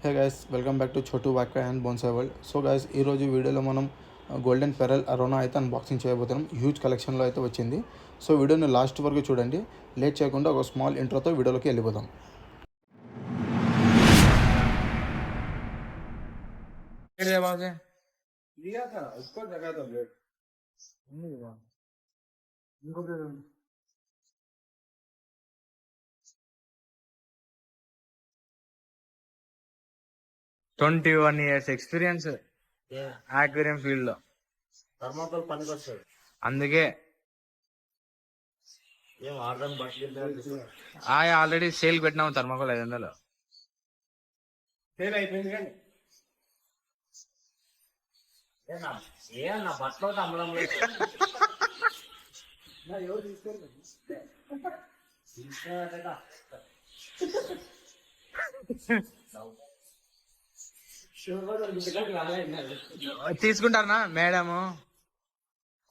Hey guys, welcome back to Chotu walkway and bonsai world. So guys, ఈరోజు వీడియోలో మనం golden pearl అరోనా అయితే unboxing చేయబోతున్నాం. హ్యూజ్ కలెక్షన్లో అయితే వచ్చింది. సో వీడియోని లాస్ట్ వరకు చూడండి. లేట్ చేయకుండా ఒక స్మాల్ ఇంట్రోతో వీడియోలోకి వెళ్ళిపోదాం. Twenty 21 years experience aquarium field లో. థర్మాకోల్ పనికి వస్తుంది. అందుకే ఏం ఆర్డర్ ఆల్రెడీ సేల్ పెట్టినాము థర్మాకోల్ 500. సేల్ అయిపోయింది కానీ నా బట్టలో అమ్మడం లేదు. ఎవరు తీసుకోండి తీసుకుంటారా మేడము?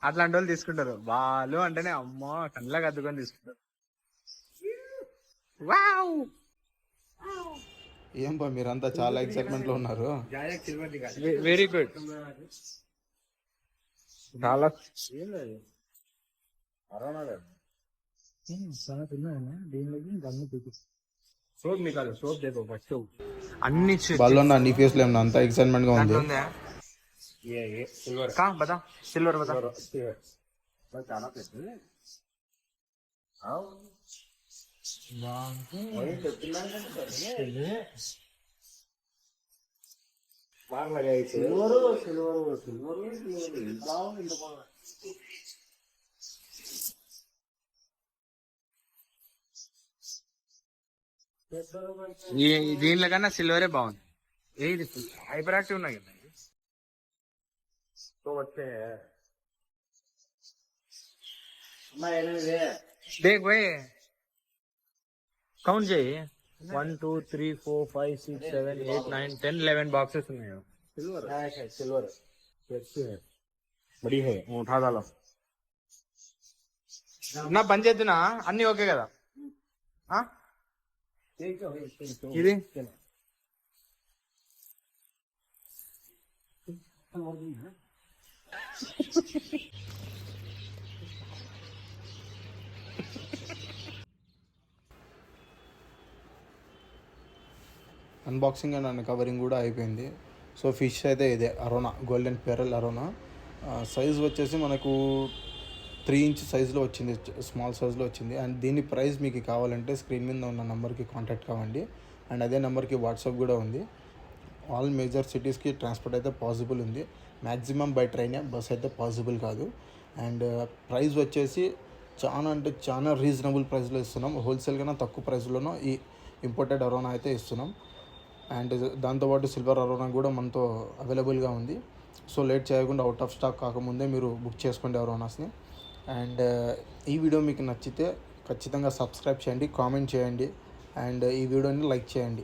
అట్లాంటి వాళ్ళు తీసుకుంటారు. వాళ్ళు అంటేనే అమ్మో కళ్ళకి అద్దుకొని తీసుకుంటారు. ఏం బా మీరంతా చాలా ఎక్సైట్మెంట్లో ఉన్నారు. Very good. చాలా సోప్ నికాలు సోప్ దేకో ఫస్ట్ అన్ని వాళ్ళు నీ ఫేస్లో ఏమన్నా అంత ఎక్సైట్మెంట్గా ఉంది. సిల్వర్ బతా సిల్వర్ బతా చాలా పెద్దది. సిల్వర్ సిల్వర్ సిల్వర్ దీనిలో కన్నా సిల్వరే బాగుంది. ఏది హైపర్ యాక్టివ్ ఉన్నాయి కదా. तो बच्चे हैं देख भाई కౌంట్ చేయి. 1 2 3 4 5 6 7 8 9 10 11 బాక్సెస్ ఉన్నాయి. सिल्वर है सिल्वर कैसे है बड़ी है उठा डालो నా పని చేద్దునా అన్ని ఓకే కదా. ఇది అన్బాక్సింగ్ అండ్ అన్కవరింగ్ కూడా అయిపోయింది. సో ఫిష్ అయితే ఇదే అరోనా, గోల్డెన్ పెరల్ అరోనా. సైజ్ వచ్చేసి మనకు 3 inch సైజులో వచ్చింది, స్మాల్ సైజులో వచ్చింది. అండ్ దీని ప్రైస్ మీకు కావాలంటే స్క్రీన్ మీద ఉన్న నెంబర్కి కాంటాక్ట్ కావండి. అండ్ అదే నెంబర్కి వాట్సాప్ కూడా ఉంది. ఆల్ మేజర్ సిటీస్కి ట్రాన్స్పోర్ట్ అయితే పాసిబుల్ ఉంది. మ్యాక్సిమం బై ట్రైనే, బస్ అయితే పాసిబుల్ కాదు. అండ్ ప్రైస్ వచ్చేసి చాలా అంటే చాలా రీజనబుల్ ప్రైస్లో ఇస్తున్నాం. హోల్సేల్ కన్నా తక్కువ ప్రైస్లోనూ ఈ ఇంపోర్టెడ్ అరోనా అయితే ఇస్తున్నాం. అండ్ దాంతోపాటు సిల్వర్ అరోనా కూడా మనతో అవైలబుల్గా ఉంది. సో లేట్ చేయకుండా అవుట్ ఆఫ్ స్టాక్ కాకముందే మీరు బుక్ చేసుకోండి అరోనాస్ని. అండ్ ఈ వీడియో మీకు నచ్చితే ఖచ్చితంగా సబ్స్క్రైబ్ చేయండి, కామెంట్ చేయండి, అండ్ ఈ వీడియోని లైక్ చేయండి.